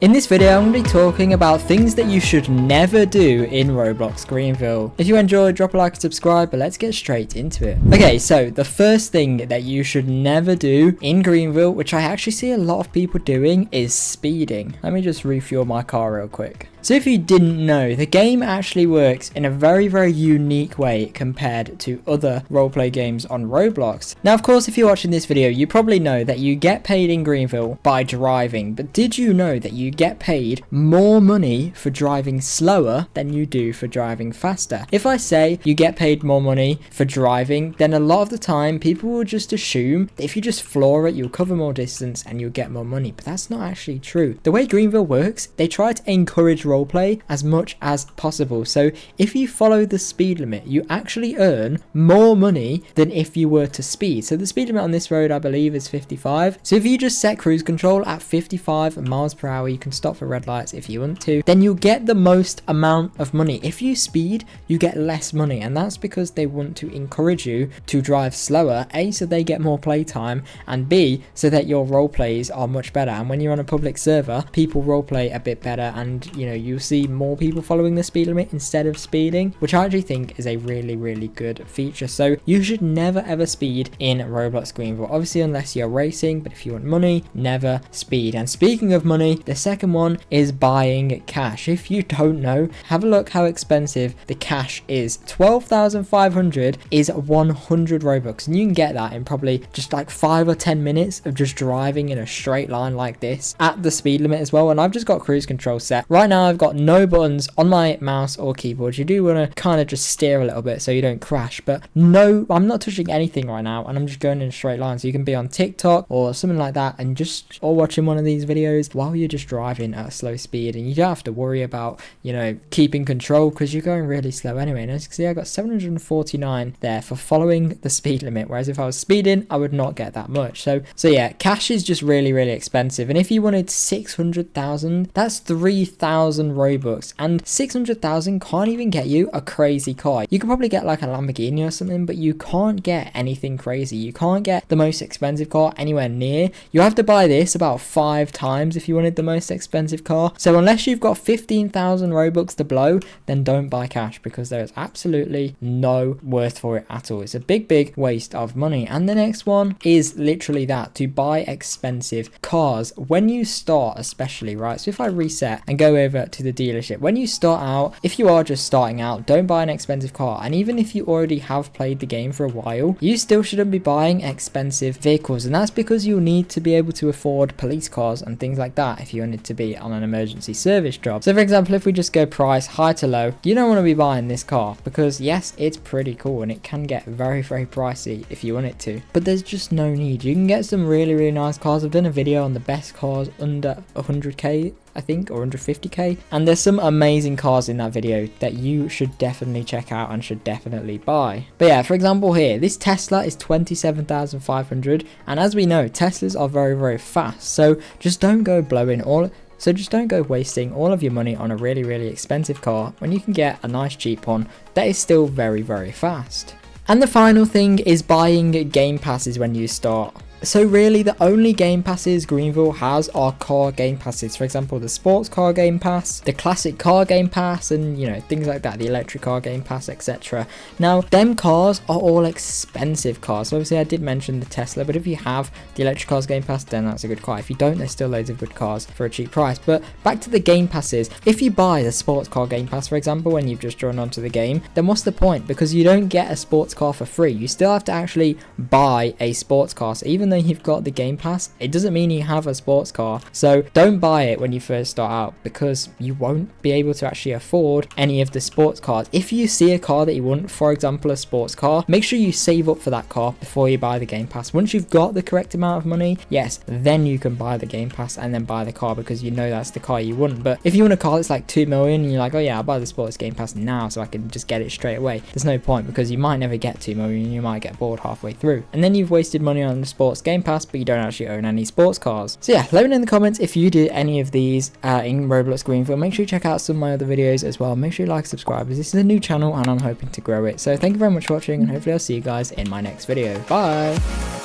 In this video, I'm going to be talking about things that you should never do in Roblox Greenville. If you enjoyed, drop a like and subscribe, but let's get straight into it. Okay, so the first thing that you should never do in Greenville, which I actually see a lot of people doing, is speeding. Let me just refuel my car real quick. So if you didn't know, the game actually works in a very unique way compared to other roleplay games on Roblox. Now, of course, if you're watching this video, you probably know that you get paid in Greenville by driving, but did you know that you get paid more money for driving slower than you do for driving faster? If I say you get paid more money for driving, then a lot of the time people will just assume that if you just floor it, you'll cover more distance and you'll get more money, but that's not actually true. The way Greenville works, they try to encourage roleplay as much as possible. So if you follow the speed limit, you actually earn more money than if you were to speed. So the speed limit on this road, I believe, is 55. So if you just set cruise control at 55 miles per hour, you can stop for red lights if you want to, then you'll get the most amount of money. If you speed, you get less money, and that's because they want to encourage you to drive slower, A, so they get more playtime, and B, so that your role plays are much better. And when you're on a public server, people roleplay a bit better, and you see more people following the speed limit instead of speeding, which I actually think is a really good feature. So you should never ever speed in Roblox Greenville, obviously unless you're racing, but if you want money, never speed. And speaking of money, the second one is buying cash. If you don't know, have a look how expensive the cash is. 12,500 is 100 Robux, and you can get that in probably just like 5 or 10 minutes of just driving in a straight line like this at the speed limit as well. And I've just got cruise control set right now. I've got no buttons on my mouse or keyboard. You do want to kind of just steer a little bit so you don't crash, but no, I'm not touching anything right now, and I'm just going in a straight line. So you can be on TikTok or something like that and just or watching one of these videos while you're just driving at a slow speed, and you don't have to worry about keeping control because you're going really slow anyway. And as you can see, I got 749 there for following the speed limit, whereas if I was speeding, I would not get that much. So yeah, cash is just really expensive. And if you wanted 600,000, that's 3,000 Robux, and 600,000 can't even get you a crazy car. You could probably get like a Lamborghini or something, but you can't get anything crazy. You can't get the most expensive car anywhere near. You have to buy this about 5 times if you wanted the most expensive car. So unless you've got 15,000 Robux to blow, then don't buy cash, because there is absolutely no worth for it at all. It's a big waste of money. And the next one is literally that, to buy expensive cars when you start, especially, right? So if I reset and go over to the dealership, when you start out, if you are just starting out, don't buy an expensive car. And even if you already have played the game for a while, you still shouldn't be buying expensive vehicles, and that's because you'll need to be able to afford police cars and things like that if you wanted to be on an emergency service job. So for example, if we just go price high to low, you don't want to be buying this car because yes, it's pretty cool and it can get very pricey if you want it to, but there's just no need. You can get some really nice cars. I've done a video on the best cars under 100k, I think, or under 50k, and there's some amazing cars in that video that you should definitely check out and should definitely buy. But yeah, for example here, this Tesla is 27,500, and as we know, Teslas are very fast, so just don't go wasting all of your money on a really expensive car when you can get a nice cheap one that is still very fast. And the final thing is buying game passes when you start. So really, the only game passes Greenville has are car game passes. For example, the sports car game pass, the classic car game pass, and things like that, the electric car game pass, etc. Now, them cars are all expensive cars. So obviously I did mention the Tesla, but if you have the electric cars game pass, then that's a good car. If you don't, there's still loads of good cars for a cheap price. But back to the game passes, if you buy the sports car game pass, for example, when you've just joined onto the game, then what's the point? Because you don't get a sports car for free. You still have to actually buy a sports car. So even though you've got the game pass, it doesn't mean you have a sports car. So don't buy it when you first start out, because you won't be able to actually afford any of the sports cars. If you see a car that you want, for example a sports car, make sure you save up for that car before you buy the game pass. Once you've got the correct amount of money, yes, then you can buy the game pass and then buy the car, because you know that's the car you want. But if you want a car that's like 2 million and you're like, oh yeah, I'll buy the sports game pass now so I can just get it straight away, there's no point, because you might never get 2 million. You might get bored halfway through, and then you've wasted money on the sports game pass, but you don't actually own any sports cars. So yeah, let me know in the comments if you did any of these in Roblox Greenville. Make sure you check out some of my other videos as well. Make sure you like, subscribe, as this is a new channel and I'm hoping to grow it. So thank you very much for watching, and hopefully I'll see you guys in my next video. Bye!